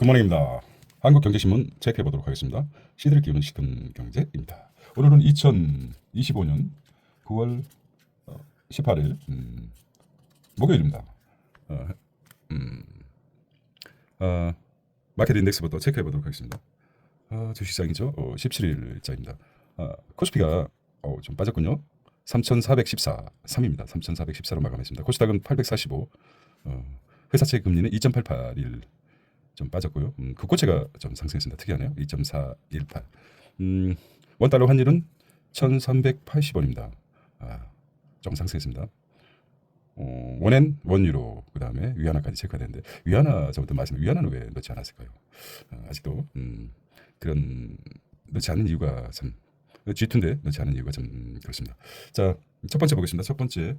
굿모닝입니다. 한국경제신문 체크해보도록 하겠습니다. 시대를 기우는 시큰 경제입니다. 오늘은 2025년 9월 18일 목요일입니다. 마켓 인덱스부터 체크해보도록 하겠습니다. 주식시장이죠. 17일자입니다. 코스피가 좀 빠졌군요. 3,414, 3입니다. 3,414로 마감했습니다. 코스닥은 845, 회사채 금리는 2.88일 좀 빠졌고요. 국고채가 좀 상승했습니다. 특이하네요. 2.418. 원달러 환율은 1,380원입니다. 좀 상승했습니다. 원엔, 원유로, 그 다음에 위안화까지 체크가 되는데 위안화 저부터 말씀, 위안화는 왜 넣지 않았을까요? 아직도 그런 넣지 않는 이유가 참 G2인데 넣지 않은 이유가 좀 그렇습니다. 자, 첫 번째 보겠습니다. 첫 번째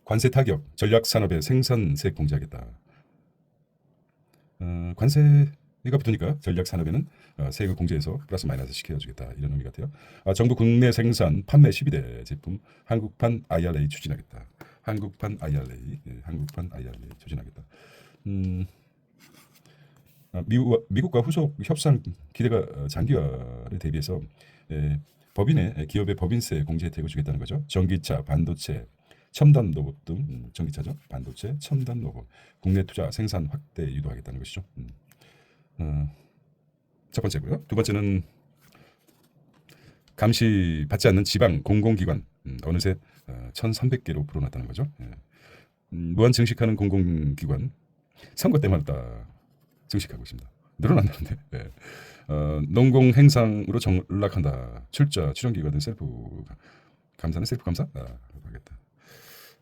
관세 타격, 전략 산업의 생산세 공제하겠다. 관세가 붙으니까 전략 산업에는 세금 공제해서 플러스 마이너스 시켜주겠다 이런 의미 같아요. 정부 국내 생산 판매 12대 제품 한국판 IRA 추진하겠다. 한국판 IRA, 한국판 IRA 추진하겠다. 미국과 후속 협상 기대가 장기화를 대비해서 법인의 기업의 법인세 공제 혜택을 주겠다는 거죠. 전기차, 반도체, 첨단 로봇 등 전기차죠. 반도체, 첨단 로봇, 국내 투자 생산 확대 유도하겠다는 것이죠. 첫 번째고요. 두 번째는 감시 받지 않는 지방 공공기관 어느새 1,300개로 불어났다는 거죠. 무한 증식하는 공공기관 선거 때마다 증식하고 있습니다. 늘어난다는데. 농공 행상으로 전락한다. 출자, 출연기관 등 셀프 감사는 셀프 감사? 하겠다.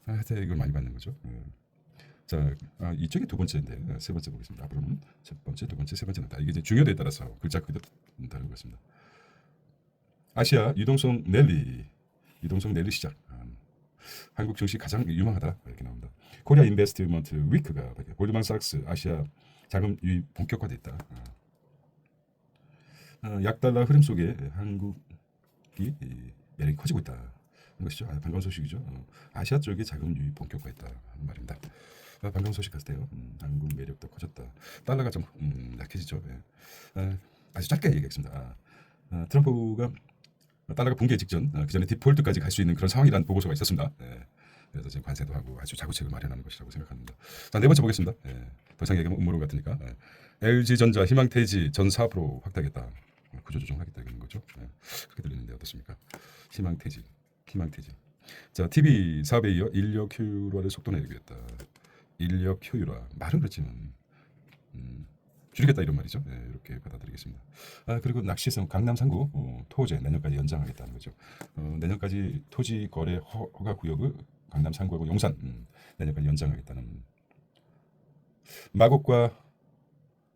하여튼 이걸 많이 받는 거죠. 자, 이쪽이 두 번째인데 세 번째 보겠습니다. 앞으로는 첫 번째, 두 번째, 세 번째 나다. 이게 이제 중요도에 따라서 글자 크기도 다른 것 같습니다. 아시아 유동성 랠리 시작. 한국 증시 가장 유망하다 이렇게 나옵니다. 코리아 인베스트먼트 위크가 골드만삭스 아시아 자금 유입 본격화됐다. 약달러 흐름 속에 한국이 매력이 커지고 있다. 것이죠. 반가운 소식이죠. 아시아 쪽에 자금 유입 본격화했다는 말입니다. 반가운 소식 같아요. 한국 매력도 커졌다. 달러가 좀 약해지죠. 아주 짧게 얘기하겠습니다. 트럼프가 달러가 붕괴 직전, 그 전에 디폴트까지 갈 수 있는 그런 상황이라는 보고서가 있었습니다. 그래서 지금 관세도 하고 아주 자구책을 마련하는 것이라고 생각합니다. 자, 네 번째 보겠습니다. 더 이상 얘기하면 음모론 같으니까. LG전자 희망퇴지 전 사업으로 확대하겠다. 구조조정하겠다 이런 거죠. 그렇게 들리는데 어떻습니까? 희망퇴지. 자, TV 사업에 이어 인력 효율화를 속도 내겠다. 인력 효율화 말은 그렇지만 줄이겠다 이런 말이죠. 이렇게 받아들이겠습니다. 그리고 낚시성 강남 3구 토제 내년까지 연장하겠다는 거죠. 내년까지 토지 거래 허가 구역을 강남 3구하고 용산 내년까지 연장하겠다는. 마곡과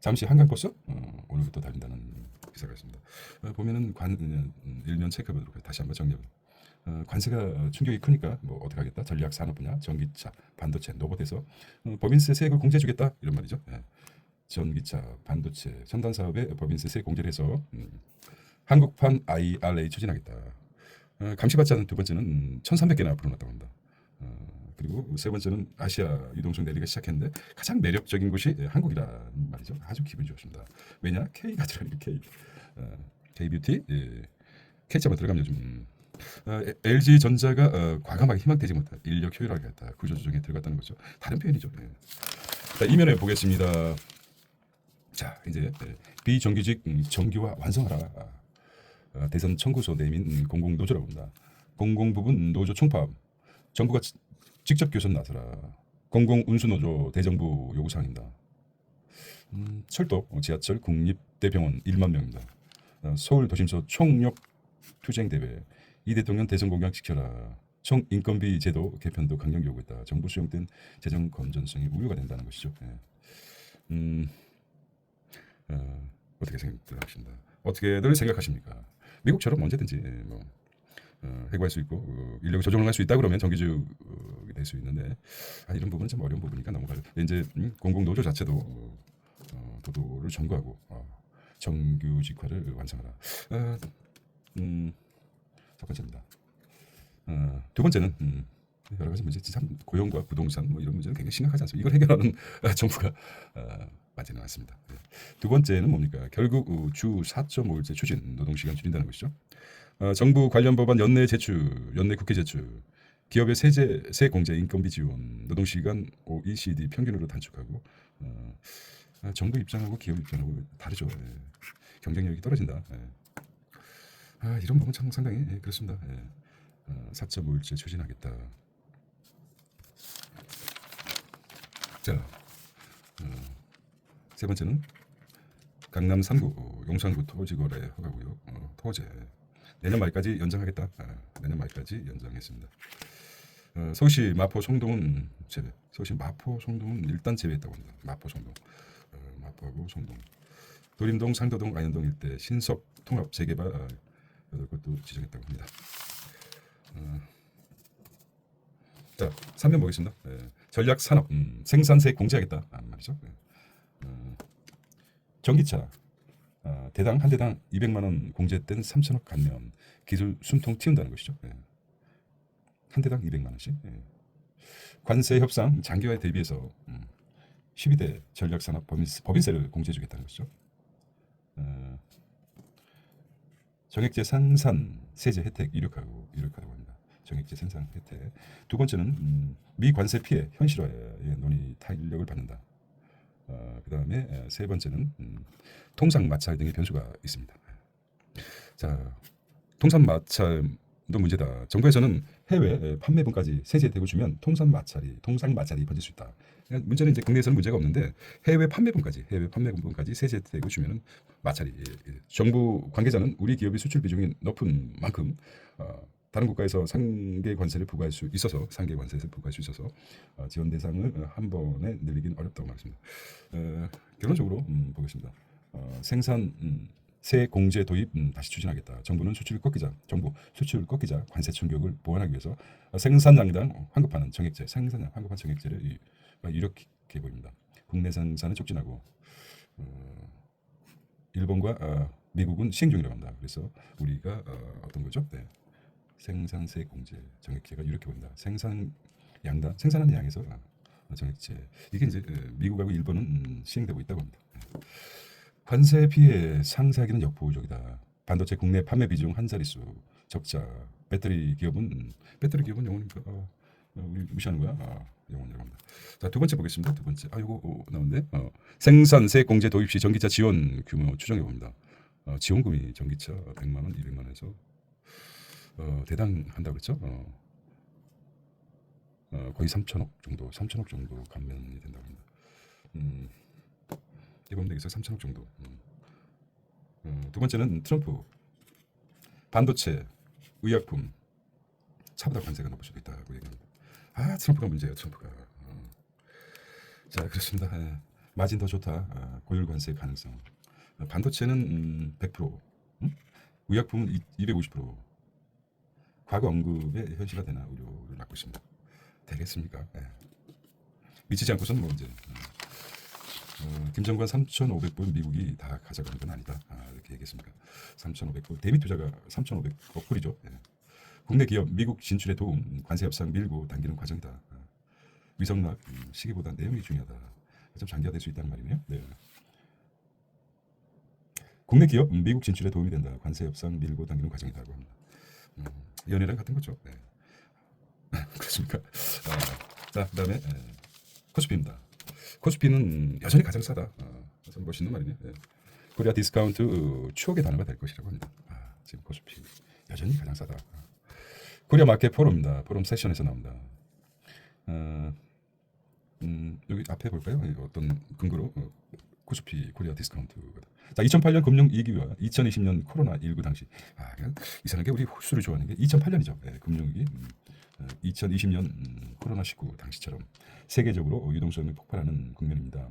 잠시 한강버스 오늘부터 달린다는 기사가 있습니다. 보면은 일면 체크해보도록 다시 한번 정리해보도록. 관세가 충격이 크니까 뭐 어떻게 하겠다. 전략 산업 분야, 전기차, 반도체, 로봇에서 법인세 세액을 공제해주겠다 이런 말이죠. 전기차, 반도체, 첨단 사업에 법인세 세액 공제를 해서 한국판 IRA 추진하겠다. 감시받지 않은 두 번째는 1,300개나 불어났다고 합니다. 그리고 세 번째는 아시아 유동성 랠리가 시작했는데 가장 매력적인 곳이 한국이라는 말이죠. 아주 기분 좋습니다. 왜냐? K가 들어가니까 K. K뷰티, K자만 들어가면 요즘 LG전자가 과감하게 희망되지 못한 인력 효율화를 갖다 구조조정에 들어갔다는 거죠. 다른 표현이죠. 자, 이면에 보겠습니다. 자, 이제 비정규직 정규화 완성하라. 대선 청구서 내민 공공노조라고 합니다. 공공부문 노조 총파업. 정부가 직접 교섭 나서라. 공공운수노조 대정부 요구사항입니다. 철도, 지하철, 국립대병원 1만 명입니다. 서울 도심소 총력 투쟁 대회. 이 대통령 대선 공약 지켜라. 총인건비 제도 개편도 강력 요구했다. 정부 수용된 재정 건전성이 우려가 된다는 것이죠. 어떻게 생각하십니까? 어떻게들 생각하십니까? 미국처럼 언제든지 해고할 수 있고 인력을 조정을 할 수 있다 그러면 정규직이 될 수 있는데 이런 부분은 좀 어려운 부분이니까 넘어가요. 이제 공공노조 자체도 도도를 전구하고 정규직화를 완성하라. 첫 번째입니다. 두 번째는 여러 가지 문제, 참 고용과 부동산 뭐 이런 문제는 굉장히 심각하지 않습니까? 이걸 해결하는 정부가 맞지는 않습니다. 예. 두 번째는 뭡니까? 결국 주 4.5일제 추진, 노동시간 줄인다는 것이죠. 정부 관련 법안 연내 제출, 연내 국회 제출, 기업의 세 공제, 인건비 지원, 노동시간 OECD 평균으로 단축하고 정부 입장하고 기업 입장하고 다르죠. 예. 경쟁력이 떨어진다. 예. 이런 부분 참 상당히 그렇습니다. 예. 4.5일제 추진하겠다. 자, 세 번째는 강남 3구 용산구 토지거래 허가구역 토제 내년 말까지 연장하겠다. 내년 말까지 연장했습니다. 서울시 마포 송동은 제외. 서울시 마포 송동은 일단 제외했다고 합니다. 마포 송동, 마포하고 송동, 도림동, 상도동, 안현동 일대 신석 통합 재개발 것도 지정했다고 합니다. 자, 3번 보겠습니다. 전략 산업 생산세 공제하겠다 말이죠. 전기차 대당 한 대당 200만 원 공제된 3천억 감면 기술 숨통 틔운다는 것이죠. 한 대당 200만 원씩. 관세 협상 장기화에 대비해서 12대 전략 산업 법인세를 공제해 주겠다는 것이죠. 정액제 생산 세제 혜택 유력하다고 합니다. 정액제 생산 혜택. 두 번째는 미관세 피해 현실화에 논의 탄력을 받는다. 그 다음에 세 번째는 통상 마찰 등의 변수가 있습니다. 자, 통상 마찰도 문제다. 정부에서는 해외 판매분까지 세제 혜택을 주면 통상 마찰이 번질 수 있다. 그러니까 문제는 이제 국내에서는 문제가 없는데 해외 판매분까지 세제 혜택을 주면은 마찰이. 정부 관계자는 우리 기업의 수출 비중이 높은 만큼 다른 국가에서 상계 관세를 부과할 수 있어서 지원 대상을 한 번에 늘리긴 어렵다고 말했습니다. 결론적으로 보겠습니다. 생산세 공제 도입 다시 추진하겠다. 정부 수출 꺾이자 관세 충격을 보완하기 위해서 생산량당 환급하는 정액제를 유력해 보입니다. 국내 생산을 촉진하고 일본과 미국은 시행 중이라고 합니다. 그래서 우리가 어떤 거죠? 네. 생산세 공제 정액제가 유력해 보인다. 생산하는 양에서 정액제. 이게 이제 미국하고 일본은 시행되고 있다고 합니다. 관세 피해 상세하기는 역부족이다. 반도체 국내 판매 비중 한 자릿수 적자. 배터리 기업은 영원입니까? 우리 무시하는 거야? 영원이라고 합니다. 자, 두 번째 보겠습니다. 두 번째. 이거 나오는데 생산세 공제 도입 시 전기차 지원 규모 추정해 봅니다. 지원금이 전기차 100만 원, 200만 원에서 대당 한다고 그랬죠? 거의 3천억 정도 감면이 된다고 합니다. 이번 되겠어요. 3천억 정도. 두 번째는 트럼프 반도체, 의약품 차보다 관세가 높을 수도 있다고 얘기합니다. 트럼프가 문제예요. 트럼프가. 자, 그렇습니다. 마진 더 좋다. 고율 관세 가능성. 반도체는 100%, 의약품은 250%. 과거 언급의 현실화되나 우려를 낳고 있습니다. 되겠습니까? 미치지 않고서는 뭐 이제 김정관 3,500불 미국이 다 가져가는 건 아니다. 이렇게 얘기했습니까? 3,500불 대미 투자가 3,500억 불이죠. 국내 기업 미국 진출에 도움 관세 협상 밀고 당기는 과정이다. 위성락 시기보다 내용이 중요하다. 좀 장기화될 수 있다는 말이네요. 네. 국내 기업 미국 진출에 도움이 된다. 관세 협상 밀고 당기는 과정이다고 합니다. 연애랑 같은 거죠. 네. 그렇습니까? 자, 그다음에 코스피입니다. 코스피는 여전히 가장 싸다. 참 멋있는 말이네요. 코리아 디스카운트 추억의 단어가 될 것이라고 합니다. 지금 코스피 여전히 가장 싸다. 코리아 마켓 포럼입니다. 포럼 세션에서 나옵니다. 여기 앞에 볼까요? 어떤 근거로 코스피 코리아 디스카운트. 자, 2008년 금융 위기와 2020년 코로나19 당시. 이상하게 우리 호수를 좋아하는 게 2008년이죠. 금융위기. 2020년 코로나19 당시처럼 세계적으로 유동성이 폭발하는 국면입니다.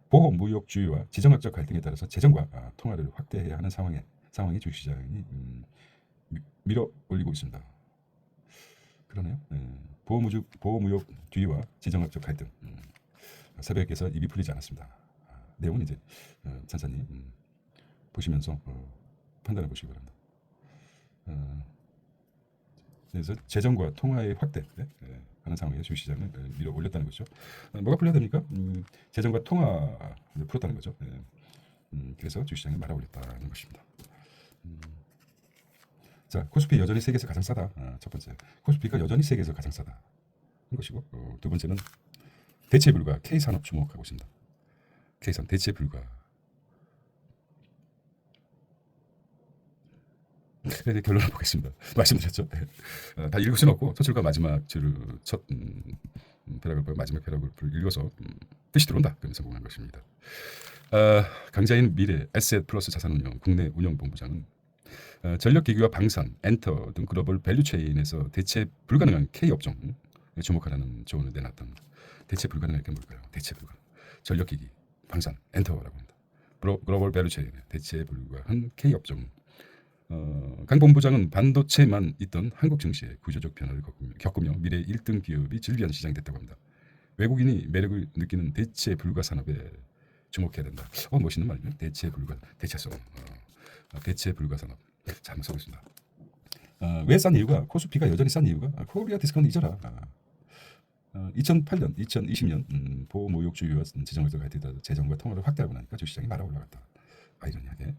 보호 무역주의와 지정학적 갈등에 따라서 재정과 통화를 확대해야 하는 상황에 주식시장이 밀어 올리고 있습니다. 그러네요. 보호무역주의와 지정학적 갈등. 새벽에서 입이 풀리지 않았습니다. 내용은 이제 천천히 보시면서 판단해 보시기 바랍니다. 그래서 재정과 통화의 확대 하는 상황에 주식시장을 밀어 올렸다는 거죠. 뭐가 풀려야 됩니까? 재정과 통화를 풀었다는 거죠. 그래서 주식시장을 말아 올렸다는 것입니다. 자, 코스피 여전히 세계에서 가장 싸다. 첫 번째, 코스피가 여전히 세계에서 가장 싸다. 한 것이고, 두 번째는 대체 불가 K산업 주목하고 있습니다. K산 대체 불가. 네, 결론을 보겠습니다. 말씀드렸죠. 다 읽을 수는 없고 서술과 마지막 줄을 첫 패러그래프 마지막 패러그래프를 읽어서 뜻이 들어온다. 그러면 성공한 것입니다. 강자인 미래 에셋 플러스 자산운용 국내 운영본부장은 전력기기와 방산, 엔터 등 글로벌 밸류체인에서 대체 불가능한 K업종 주목하라는 조언을 내놨던 대체 불가능한 게 뭘까요? 대체 불가능. 전력기기, 방산, 엔터라고 합니다. 글로벌 밸류체인에 대체 불가한 K업종. 강 본부장은 반도체만 있던 한국 증시의 구조적 변화를 겪으며 미래 1등 기업이 즐비한 시장이 됐다고 합니다. 외국인이 매력을 느끼는 대체 불가 산업에 주목해야 된다. 멋있는 말이네요. 대체 불가, 대체성. 대체 불가 산업. 잘 한번 써보겠습니다. 왜 싼 이유가 코스피가 여전히 싼 이유가 코리아 디스카운트 잊어라. 2008년, 2020년 보호무역 주유와 재정을 가이드다 재정과 통화를 확대하고 나니까 주시장이 말아 올라갔다. 아이러니하게.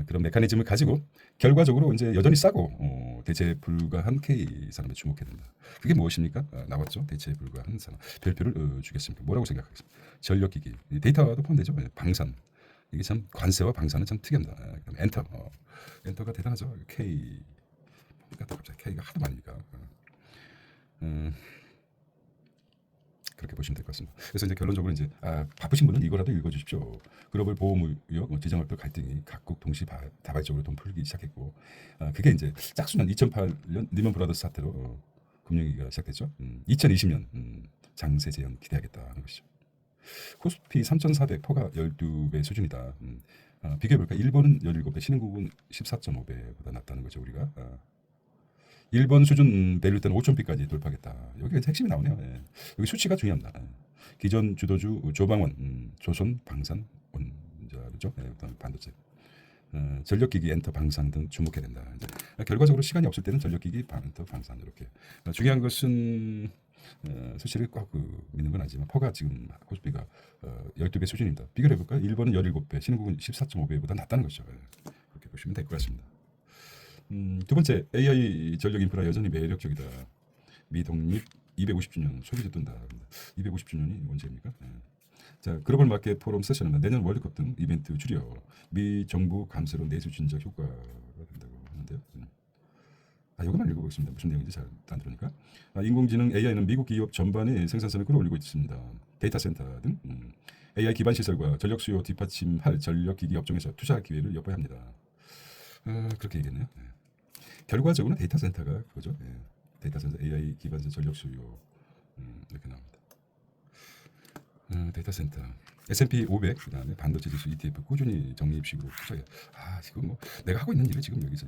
그런 메커니즘을 가지고 결과적으로 이제 여전히 싸고 대체 불가한 K 산업에 주목해야 된다. 그게 무엇입니까? 나왔죠. 대체 불가한 산업. 별표를 주겠습니다. 뭐라고 생각하겠습니다. 전력기기, 데이터도 포함되죠. 방산. 이게 참 관세와 방산은 참 특이합니다. 그다음에 엔터, 엔터가 대단하죠. K, 갑자기 K가 하도 많으니까. 그렇게 보시면 될 것 같습니다. 그래서 이제 결론적으로 이제 바쁘신 분은 이거라도 읽어주십시오. 글로벌 보호무역 지정학적 갈등이 각국 동시 다발적으로 돈 풀기 시작했고, 그게 이제 짝수년 2008년 리먼 브라더스 사태로 금융위기가 시작됐죠. 2020년 장세 재현 기대하겠다는 것이죠. 코스피 3,400 포가 12배 수준이다. 비교해볼까? 일본은 17배, 신흥국은 14.5배보다 낮다는 거죠. 우리가. 일본 수준 밸류 때는 5,000비까지 돌파하겠다. 여기 핵심이 나오네요. 여기 수치가 중요합니다. 기존 주도주 조방원, 조선, 방산, 원자로죠. 그다음 반도체, 전력기기, 엔터, 방산 등 주목해야 된다. 이제 결과적으로 시간이 없을 때는 전력기기, 엔터, 방산 이렇게. 중요한 것은 수치를 꼭 믿는 건 아니지만 퍼가 지금 코스피가 12배 수준입니다. 비교를 해볼까요? 일본은 17배, 신흥국은 14.5배보다 낮다는 것이죠. 그렇게 보시면 될 것 같습니다. 두 번째, AI 전력 인프라 여전히 매력적이다. 미 독립 250주년 소비자 뜬다. 250주년이 언제입니까? 자, 글로벌 마켓 포럼 세션은 내년 월드컵 등 이벤트 줄여 미 정부 감세로 내수 진작 효과가 된다고 하는데요. 이거만 읽어보겠습니다. 무슨 내용인지 잘 안 들으니까. 인공지능 AI는 미국 기업 전반의 생산성을 끌어올리고 있습니다. 데이터 센터 등 AI 기반 시설과 전력 수요 뒷받침할 전력기기 업종에서 투자 기회를 엿보야 합니다. 그렇게 얘기했네요. 결과적으로는 데이터 센터가 그거죠. 데이터 센터 AI 기반서 전력 수요 이렇게 나옵니다. 데이터 센터 S&P 500 그다음에 반도체 지수 ETF 꾸준히 적립식으로 투자해. 지금 뭐 내가 하고 있는 일이 지금 여기서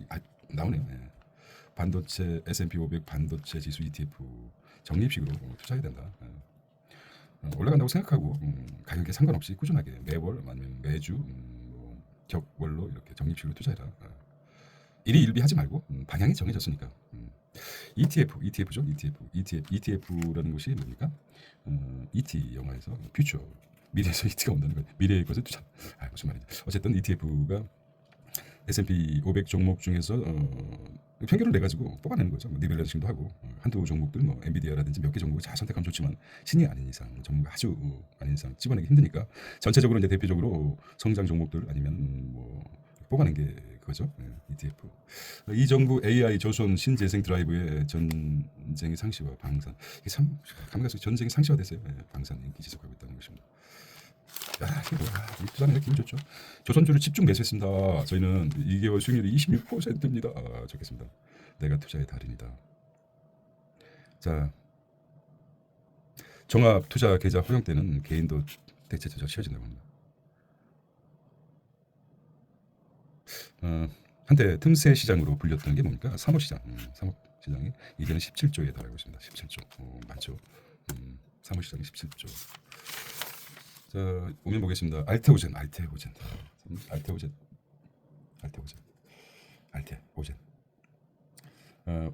나오네요. 반도체 S&P 500 반도체 지수 ETF 적립식으로 투자해야 된다. 올라간다고 생각하고 가격에 상관없이 꾸준하게 매월 아니면 매주 격월로 이렇게 적립식으로 투자해라. 일희일비하지 말고 방향이 정해졌으니까. ETF죠. ETF라는 것이 뭡니까? ET 영화에서 퓨처 미래에서 ET가 온다는 거. 미래의 것을 투자. 무슨 말이지? 어쨌든 ETF가 S&P 500 종목 중에서 평균을 내 가지고 뽑아내는 거죠. 리밸런싱도 하고 한두 종목들 엔비디아라든지 몇 개 종목을 잘 선택하면 좋지만 신이 아닌 이상 종목 아주 아닌 이상 집어내기 힘드니까 전체적으로 이제 대표적으로 성장 종목들 아니면 뽑아낸 게 그거죠. ETF. 이 정부 AI 조선 신재생 드라이브의 전쟁의 상시와 방산. 이게 참 감각적 전쟁의 상시화 됐어요. 방산 인기 지속하고 있다는 것입니다. 이게 뭐야? 이 투자는 기분 좋죠. 조선주를 집중 매수했습니다. 저희는 2개월 수익률이 26%입니다. 좋겠습니다. 내가 투자의 달인이다. 자, 종합 투자 계좌 허용 때는 개인도 대체적으로 쉬워진다고 합니다. 한때 틈새 시장으로 불렸던 게 뭡니까? 사모시장. 사모시장이 이제는 17조에 달하고 있습니다. 17조. 많죠. 사모시장이 17조. 자, 오면 보겠습니다. 알테오젠.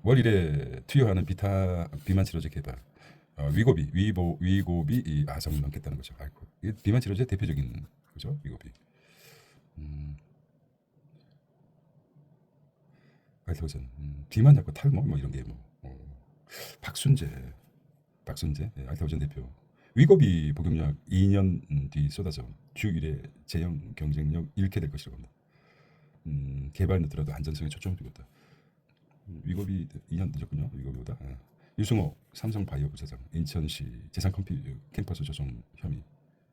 월일에 투여하는 비만 치료제 개발. 위고비 이 아성을 넘겠다는 거죠. 아이고, 이 비만 치료제 대표적인 거죠. 위고비. 알토젠. 비만 약고 탈모 뭐 이런 게 뭐. 박순재 알토젠 대표. 위고비 복용약 2년 뒤 쏟아져 주 1회 제형 경쟁력 잃게 될 것이라고 합니다. 개발 늦더라도 안전성에 초점을 두고 있다. 위고비 2년 늦었군요. 위고비보다. 유승호 삼성바이오 부사장 인천시 재산컴퓨 캠퍼스 조성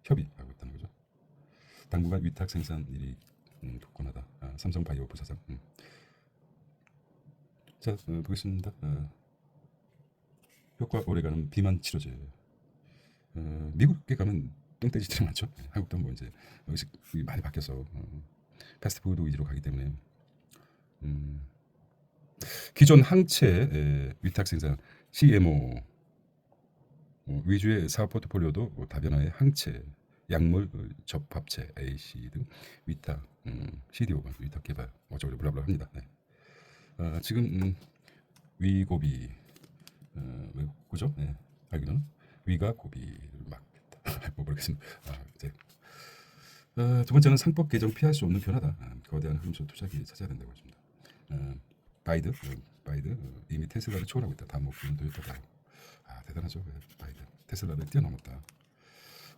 협의하고 있다는 거죠. 당분간 위탁 생산 일이 굳건하다. 삼성바이오 부사장. 자, 보겠습니다. 효과 오래가는 비만 치료제. 미국에 가면 똥돼지들이 많죠. 한국도 뭐 이제 의식이 많이 바뀌어서 패스트푸드 위주로 가기 때문에 기존 항체 위탁 생산 CMO 위주의 사업 포트폴리오도 다변화의 항체, 약물 접합체 AC 등 위탁 CDO가 위탁 개발 어쩌고 블라블라 합니다. 네. 지금 위고비 그죠? 네. 알기로는 위가 고비를 막겠다. 뭐 모르겠습니다. 이제 두 번째는 상법 개정 피할 수 없는 변화다. 거대한 흐름 속 투자기회 찾아야 된다고 했습니다. 바이드 이미 테슬라를 초월하고 있다. 다음 목표는 도요타다. 대단하죠. 바이드 테슬라를 뛰어넘었다.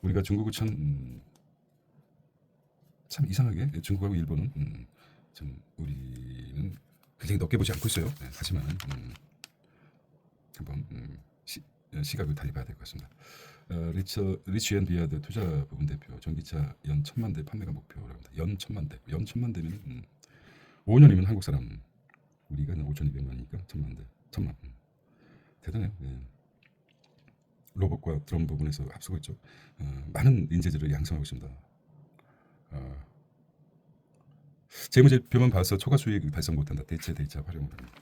우리가 중국을 참 이상하게 중국하고 일본은 좀 우리는 굉장히 높게 보지 않고 있어요. 하지만 한번 시각을 달리봐야 될 것 같습니다. 리치 앤 비아드 투자 부분 대표 전기차 연 1,000만 대 판매가 목표라고 합니다. 연 1,000만 대면 5년이면 한국 사람 우리가 5,200만이니까 1,000만. 대단해요. 로봇과 드론 부분에서 앞서고 있죠. 많은 인재들을 양성하고 있습니다. 재무제표만 봐서 초과 수익 발생 못한다. 대체 데이터 활용을 합니다.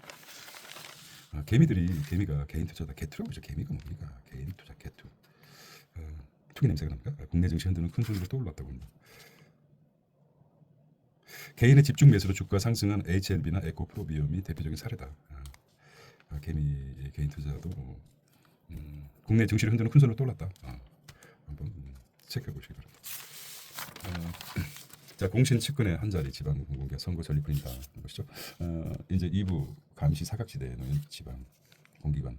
개미가 개인 투자다. 개투라고 하죠. 개미가 뭡니까? 개인 투자 개투. 투기 냄새가 납니까? 국내 증시 흔드는 큰 손으로 떠올랐다고 합니다. 개인의 집중 매수로 주가 상승한 HLB나 에코프로비움이 대표적인 사례다. 개미의 개인 투자도 국내 증시를 흔드는 큰 손으로 떠올랐다. 한번 체크해 보시기 바랍니다. 자, 공신 측근의 한 자리 지방 공공기관 선거 전립 분인다 보시죠. 이제 2부 감시 사각지대 노연 지방 공기관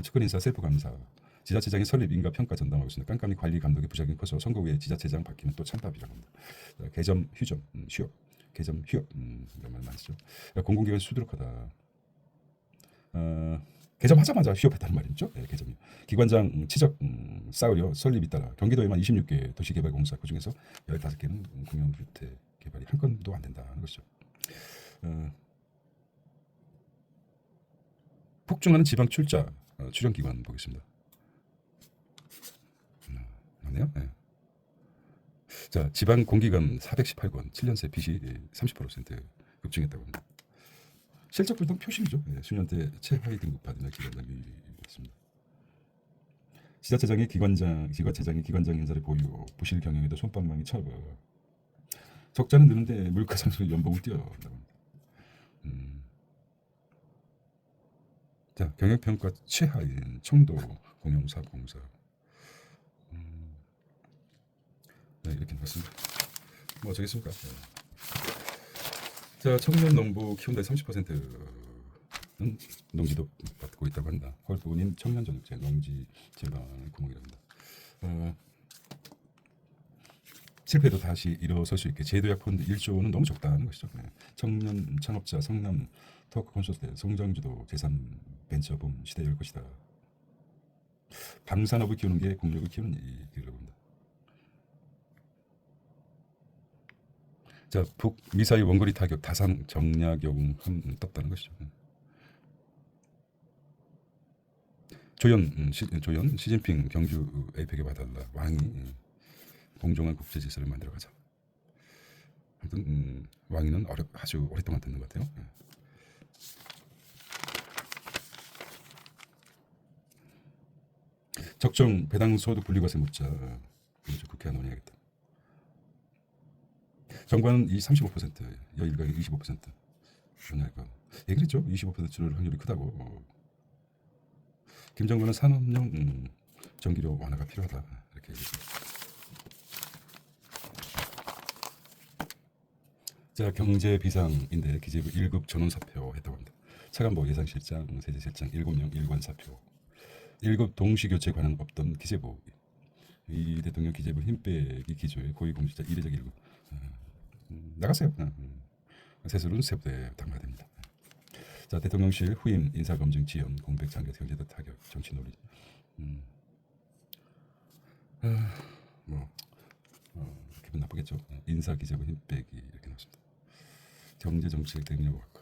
측근 인사 셀프 감사 지자체장의 설립 인가 평가 전담하고 있습니다. 깜깜이 관리 감독의 부작용이 커서 선거 후에 지자체장 바뀌면 또 찬밥이라고 합니다. 개점 휴점 휴업 개점 휴업 이런 말 많이 쓰죠. 공공기관 수두룩하다. 개점하자마자 휴업했다는 말이죠. 개점이 기관장 치적 쌓으려 설립 잇따라 경기도에만 26개 도시개발공사 그중에서 15개는 공영주택 개발이 한 건도 안 된다는 것이죠. 폭증하는 지방 출자 출연기관 보겠습니다. 맞네요. 네. 자, 지방 공기감 418건 7년새 빚이 30% 급증했다고 합니다. 실적 불당 표심이죠. 수년대 최하위 등급 받은 기관장이었습니다. 지자체장이 기관장 인사를 보유, 부실 경영에도 손방망이 처벌. 적자는 느는데 물가 상승 연봉을 띄어나갑니다. 자, 경영평가 최하위인 청도 공영사업공사. 네, 이렇게 나왔습니다. 뭐 어쩌겠습니까? 자, 청년 농부 키운다 30%는 농지도 받고 있다고 한다. 헐부인 청년전육제 농지 제반 구멍이랍니다. 실패도 다시 일어설 수 있게 제도약 펀드 1조는 너무 적다는 것이죠. 청년 창업자 성남 토크 콘서트 성장주도 재산 벤처붐 시대에 열 것이다. 방산업을 키우는 게 국력을 키우는 일이라고 합니다. 자, 북 미사일 원거리 타격 다산 정약용 떴다는 것이죠. 조연 시진핑 경주 에이펙에 봐달라. 왕이 공정한 국제 질서를 만들어가자. 아무튼 왕위는 아주 오랫동안 듣는 것 같아요. 적정 배당 소득 분리과세 묻자. 국회가 논의하겠다. 정부는 이 35%, 여일각이 25% 논의할 거. 얘기를 했죠. 25% 줄을 확률이 크다고. 김정은은 산업용 전기료 완화가 필요하다 이렇게 얘기했습니다. 자, 경제 비상인데 기재부 1급 전원 사표했다고 합니다. 차관보 예산실장, 세제실장 7명 일관 사표. 1급 동시교체 관한 없던 기재부. 이 대통령 기재부 힘 빼기 기조의 고위공직자 이례적 1급. 나갔어요. 세수는 세부대에 당가야 됩니다. 자, 대통령실 후임 인사검증 지연 공백 장려 경제적 타격 정치 논리. 뭐 기분 나쁘겠죠. 인사 기재부 힘 빼기 이렇게 나왔습니다. 경제 정책 능력 확.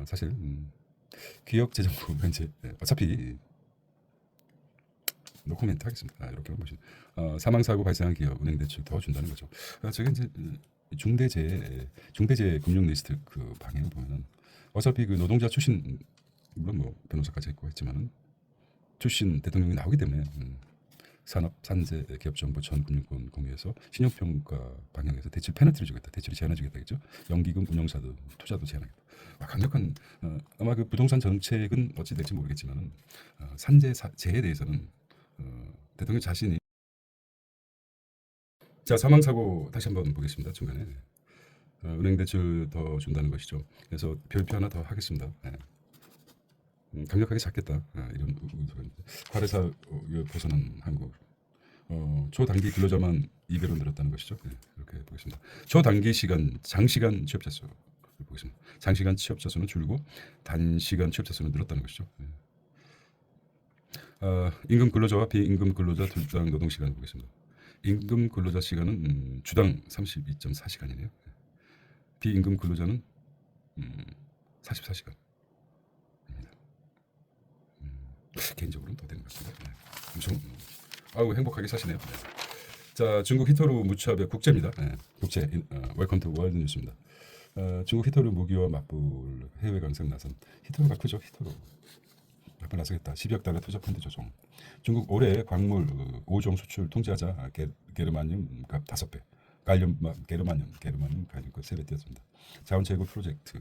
사실 기획재정부 현재 어차피 노코멘트 하겠습니다. 이렇게 보시면 사망 사고 발생한 기업 은행 대출 더 준다는 거죠. 저게 이제 중대재해 금융 리스트 그 방향을 보면은 어차피 그 노동자 출신 물론 뭐 변호사까지 했고 했지만은 출신 대통령이 나오기 때문에 산업 산재 기업 정보 전 금융권 공유해서 신용평가 방향에서 대출 페널티를 주겠다. 대출이 제한해주겠다겠죠. 연기금 운용사도 투자도 제한하겠다. 강력한 아마 그 부동산 정책은 어찌 될지 모르겠지만은 산재 재해에 대해서는 대통령 자신이 자 사망 사고 다시 한번 보겠습니다. 중간에 은행 대출 더 준다는 것이죠. 그래서 별표 하나 더 하겠습니다. 강력하게 잡겠다. 이런 과래사 벗어난 한국. 초단기 근로자만 2배로 늘었다는 것이죠. 이렇게 보겠습니다. 초단기 시간, 장시간 취업자 수 보겠습니다. 장시간 취업자 수는 줄고 단시간 취업자 수는 늘었다는 것이죠. 임금 근로자와 비임금 근로자 둘당 노동 시간 보겠습니다. 임금 근로자 시간은 주당 32.4시간이네요. 비임금 근로자는 44시간. 개인적으로는 더 되는 것 같습니다. 엄청 행복하게 사시네요. 자, 중국 히토루 무차별 국제입니다. 국제 웰컴 투 월드 뉴스입니다. 중국 히토루 무기와 맞불 해외 강성 나선. 히토루가 크죠. 히토루 몇번 나서겠다. 10억 달러 투자 펀드 조정. 중국 올해 광물 5종 수출 통제하자. 게르마늄 값 5배. 게르마늄 갈륨값 3배 뛰었습니다. 자원 채굴 프로젝트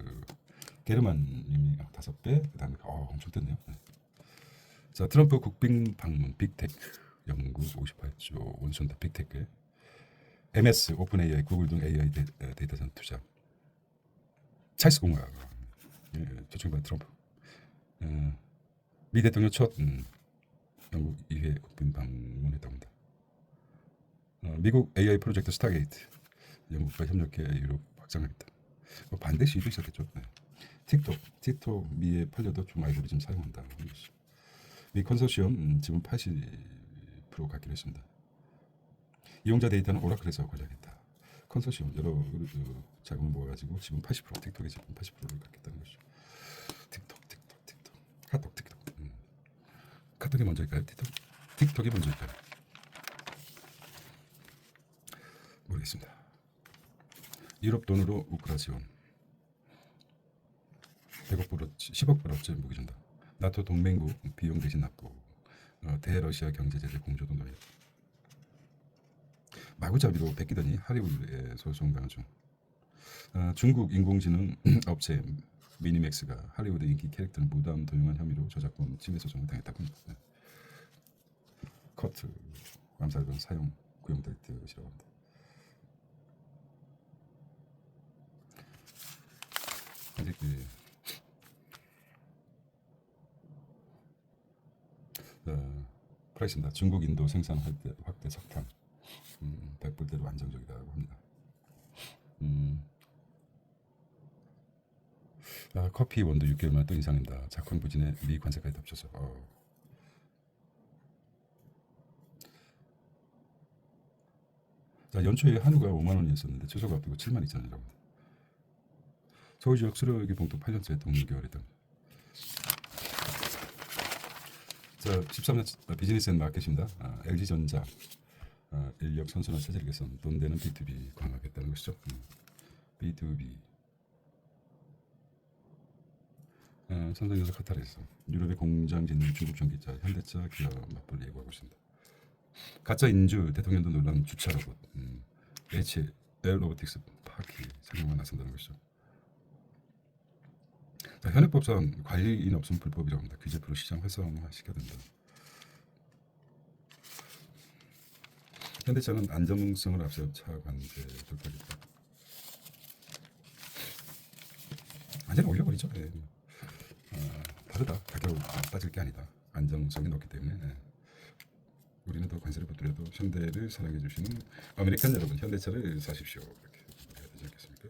게르마늄이 5배. 그다음에 엄청 떴네요. 자, 트럼프 국빈 방문 빅테크 연구 58조 원순다 빅테크에 MS 오픈 AI 구글 등 AI 데이터센터 투자. 찰스 공화국 초청받은 트럼프 미 대통령 첫 영국 2회 국빈 방문했다고 합니다. 미국 AI 프로젝트 스타게이트 영국과 협력해 유럽 확장하겠다. 반대 시위도 있었겠죠. 틱톡 미에 팔려도 좀 알고리즘 사용한다. 미 컨소시엄 지분 80% 갖기로 했습니다. 이용자 데이터는 오라클에서 관리하겠다. 컨소시엄 여러 자금을 모아가지고 지분 80% 틱톡의 지분 80%를 갖겠다는 것이죠. 틱톡 카톡 카톡이 먼저일까요? 틱톡이 먼저일까요? 모르겠습니다. 유럽 돈으로 우크라 지원 10억 불어치 무기 준다. 나토 동맹국 비용 대신 납부. 대러시아 경제제재 공조도 논의. 마구잡이로 베끼더니 할리우드에 소송 당한 중. 중국 인공지능 업체 미니맥스가 할리우드 인기 캐릭터를 무단 도용한 혐의로 저작권 침해 소송을 당했다고 합니다. 커트 암살권 사용 구형될 듯이라고 합니다. 아직 프라이스입니다. 중국 인도 생산 확대 석탄 100불대로 안정적이라고 합니다. 커피 원두 6개월 만에 또 인상입니다. 작황 부진에 미 관세까지 덮쳐서 자, 연초에 한우가 5만 원이었었는데 추석 앞두고 7만 2천 원이라고. 서울 지역 수료기 봉투 8년째 동일 개월이다. 자, 13년 비즈니스 앤 마켓입니다. LG전자 인력 선순환 체질 개선 돈 되는 B2B 강화하겠다는 것이죠. B2B 삼성전자 카타르에서 유럽의 공장 짓는 중국 전기차 현대차 기아 맞불 예고하고 있습니다. 가짜 인주 대통령도 놀란 주차 로봇 HL 로보틱스 파키 상용화 나선다는 것이죠. 자, 현행법상 관리인 없으면 불법이라고 합니다. 규제 프로 시장 활성화시켜야 된다. 현대차는 안정성을 앞세워 차 관세 돌파겠다. 완전히 올려버리죠. 예. 다르다. 가격 따질 게 아니다. 안정성이 높기 때문에 우리는 더 관세를 붙들어도 현대를 사랑해 주시는 아메리칸 여러분, 현대차를 사십시오. 이렇게 해야 되지 않겠습니까?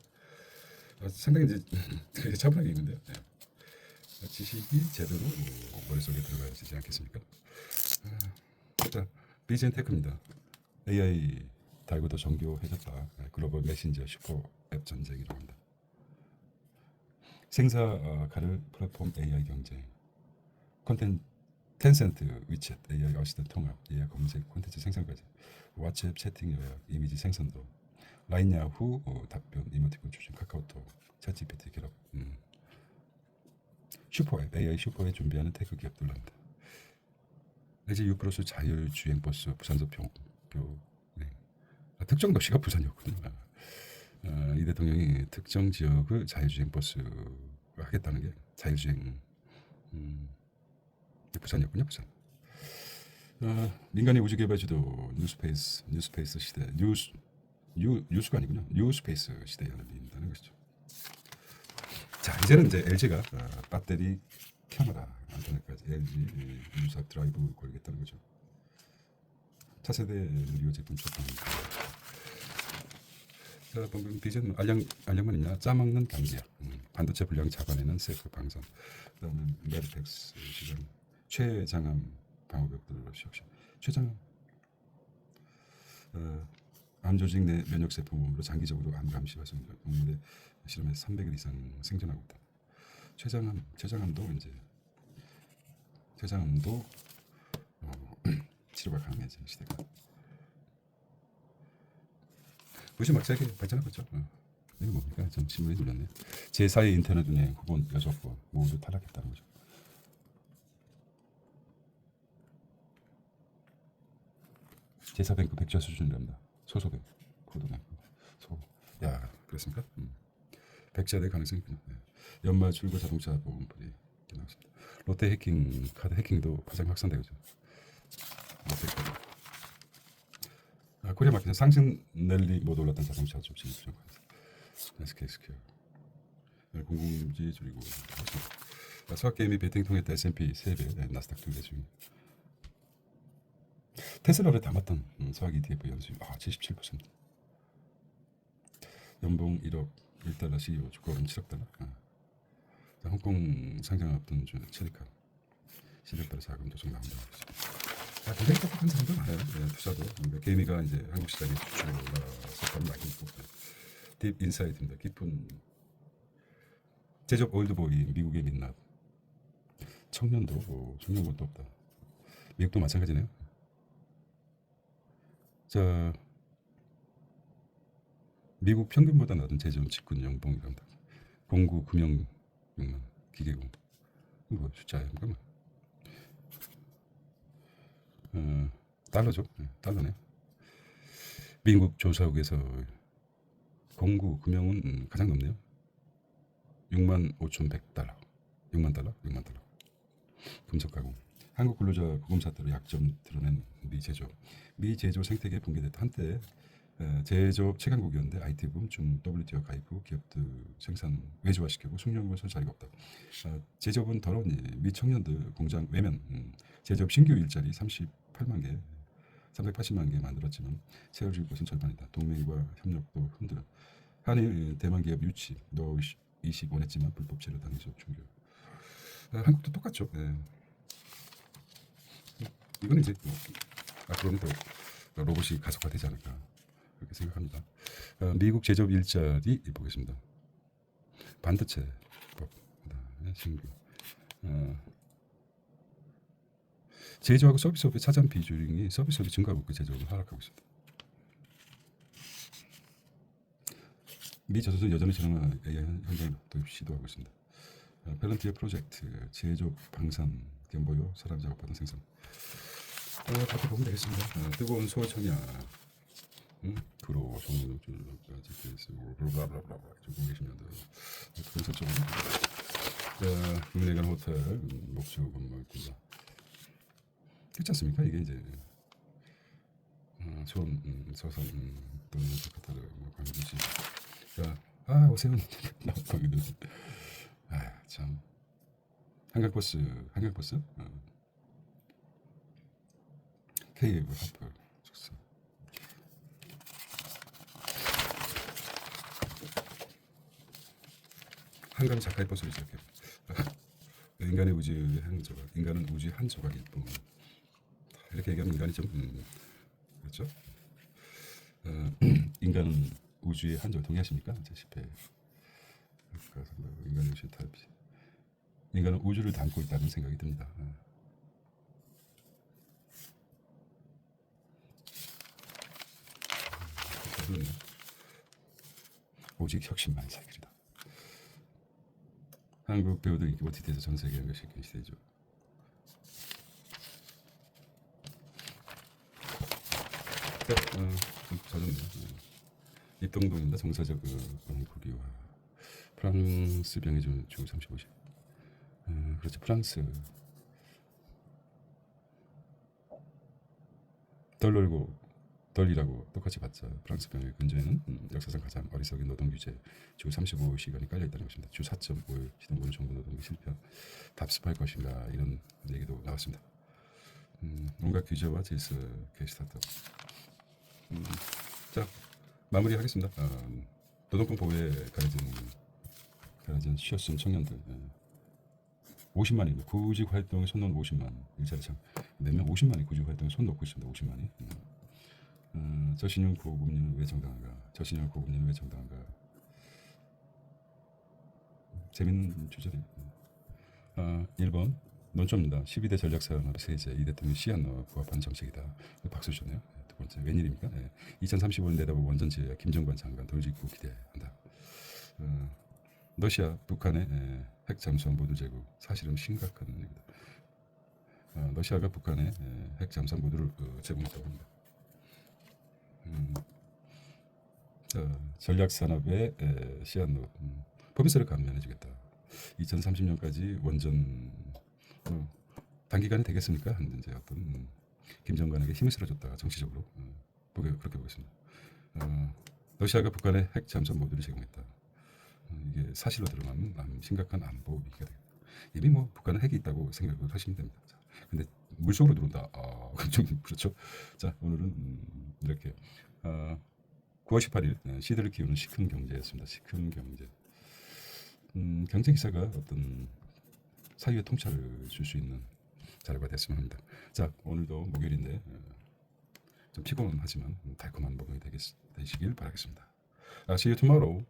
상당히 이제 차분하게 있는데요. 지식이 제대로 머릿속에 들어가야 되지 않겠습니까? 자, 비젠테크입니다. AI 달고도 정교해졌다. 글로벌 메신저 슈퍼 앱 전쟁이라고 합니다. 생사 가를 플랫폼 AI 경쟁. 콘텐츠 텐센트, 위챗, AI 어시스트 통합, 예약 검색, 콘텐츠 생성까지, 왓츠앱 채팅 요약, 이미지 생성도, 라인 야후 답변, 이모티콘 추진, 카카오톡, 챗GPT 결합. 슈퍼앱, AI 슈퍼에 준비하는 테크 기업들입니다. LG U+, 자율주행 버스, 부산서 평교. 네. 특정 도시가 부산이었군요. 이 대통령이 특정 지역을 자율주행 버스 하겠다는 게 자율주행 부산이었군요. 부산. 민간의 우주 개발 주도 뉴스페이스 시대 뉴스가 아니군요. 뉴스페이스 시대에 열린다는 것이죠. 자, 이제는 이제 LG가 배터리 캐머라 안테나까지 LG 유삽 드라이브 걸겠다는 거죠. 차세대 누리호 제품 출시합니다. 자, 방금 비전 알량만 있냐? 짜먹는 감기약, 반도체 불량 잡아내는 셀프 방선, 그다음에 메드텍스 시장 최장암 방어벽들로 시작시. 최장암 암 조직 내 면역 세포으로 장기적으로 암 감시와 동물의 실험에서 300일 이상 생존하고 있다. 최장암도 이제 최장암도 치료가 가능해진 시대가. 무시 막차게 발전하고 있죠. 이게 뭡니까? 전 신문에 눌렀네요. 제4의 인터넷 은행 후보 6건 모두 탈락했다는 거죠. 제4뱅크 백지화 수준이랍니다. 소소뱅, 코드뱅크, 야, 그렇습니까? 백지화될 가능성이 있군요. 네. 연말 출고 자동차 보험풀이 나왔습니다. 롯데 해킹, 카드 해킹도 파장 확산되고 있죠. 롯데 카드. 코리아 마켓에 상승 랠리 못 올랐던 자동차 좀 진입 SK스퀘어 공공지 줄이고 수학 게임이 베팅 통했다. S&P 3배, 나스닥 2배 중에 테슬라를 담았던 수학 ETF 연수율 77%. 연봉 1억 1달러 CEO 주가금 7억 달러. 홍콩 상장 앞둔 체리카 시력달러 자금 도둑 나온다고 했습니다. 굉장히 똑똑한 사람들 많아요. 투자도. 개미가 이제 한국 시장에 주축으로 올라서 많이 있고. 딥 인사이트입니다. 깊은 제적 올드보이 미국의 민낯. 청년도 없다. 미국도 마찬가지네요. 자, 미국 평균보다 낮은 제조원 직군 연봉이랍니다. 공구 금융 6만 기계공. 이거 숫자예요. 달러죠. 달러네. 미국 조사국에서 공구 금융은 가장 높네요. 65,100달러. 6만 달러. 금속 가공. 한국 근로자 구금사태로 약점 드러낸 미 제조 생태계 붕괴됐다. 한때 제조업 최강국이었는데 IT 붐 중 WTO 가입 후 기업들 생산 외주화시키고 숙련을 설 자리가 없다. 제조업은 더러운 일. 미 청년들 공장 외면. 제조업 신규 일자리 38만 개, 380만 개 만들었지만 세워질 곳은 절반이다. 동맹과 협력도 흔들어. 한일 대만 기업 유치, 노 이식 원했지만 불법 체류 당해 수업 중교. 한국도 똑같죠. 이거는 이제 앞으로는 더 로봇이 가속화되지 않을까 그렇게 생각합니다. 미국 제조업 일자리 보겠습니다. 반도체법, 그다음에 신규 제조하고 서비스업의 차장 비중이 서비스업이 증가하고 있고 제조업은 하락하고 있습니다. 미 저소수 여전히 저렴한 AI 현장 도입 시도하고 있습니다. 펠런티어 프로젝트 제조 방산 겸보요 사람 작업하는 생산. 밖에 보면 되겠습니다. 뜨거운 소청이야. 그로 종류 줄까지 계속 블라블라블라 보고 계시면 뜨거운 소청. 국내간 호텔 목조 건물입니다. 그렇지 않습니까? 이게 이제 좋은 조선 또는 카타르 뭐 광주시 오세훈 나왔거든요. 참 한강버스 K웨이브 하프 좋습니다. 한강 자카이 버스를 시작해요. 인간의 우주의 한 조각, 인간은 우주의 한 조각일 뿐. 이렇게 얘기하면 인간이 좀 그렇죠? 인간은 우주의 한 조각 동의하십니까? 제 10회 인간의 우주의 타입. 인간은 우주를 담고 있다는 생각이 듭니다. 오직 혁신만이 살 길이다. 한국 배우들 인기 OTT에서 전 세계에 연결시킨 시대죠. 젖었네요. 입동동입니다. 정서적 국유화. 프랑스 병이 주 35시. 그렇죠. 프랑스 덜 놀고 덜 일하고 똑같이 받자. 프랑스 병의 근저에는 역사상 가장 어리석은 노동 규제 주 35시간이 깔려 있다는 것입니다. 주 4.5일 시동부는 정부 노동기 실패 답습할 것인가 이런 얘기도 나왔습니다. 온갖 규제와 질서 게시스타트. 자 마무리하겠습니다. 노동권 보호에 가려진 쉬었음 청년들 50만입니다. 구직 활동에 손 놓은 50만 일자리 참 매년 50만이 구직 활동에 손 놓고 있습니다. 50만이. 저신용 고금리는 왜 정당한가? 저신용 고금리는 왜 정당한가? 재밌는 주제네. 1번 논점입니다. 12대 전략산업 세제 이 대통령 시한과 부합하는 정책이다. 박수 주셨네요. 두 번째 웬일입니까? 2035년 내다보 원전지에 김정관 장관 돌직구 기대한다. 러시아 북한의 핵 잠수함 모두 제거 사실은 심각한 얘기다. 러시아가 북한의 핵 잠수함 모두를 제공했다고 합니다. 전략산업의 시한로 법인세를 감면해주겠다. 2030년까지 원전 단기간에 되겠습니까? 하는 이제 어떤 김정관에게 힘을 실어줬다가 정치적으로 그렇게 보겠습니다. 러시아가 북한의 핵 잠수함 모두를 제공했다. 이게 사실로 드러나면 심각한 안보 위기가 되겠다. 이미 뭐 북한은 핵이 있다고 생각을 하시면 됩니다. 자, 근데 물속으로 들어온다. 좀 그렇죠. 자, 오늘은 이렇게 9월 18일 시대를 키우는 시큰 경제였습니다. 시큰 경제. 경제 기사가 어떤 사회의 통찰을 줄 수 있는 자료가 됐으면 합니다. 자, 오늘도 목요일인데 좀 피곤하지만 달콤한 목요일이 되시길 바라겠습니다. See you tomorrow.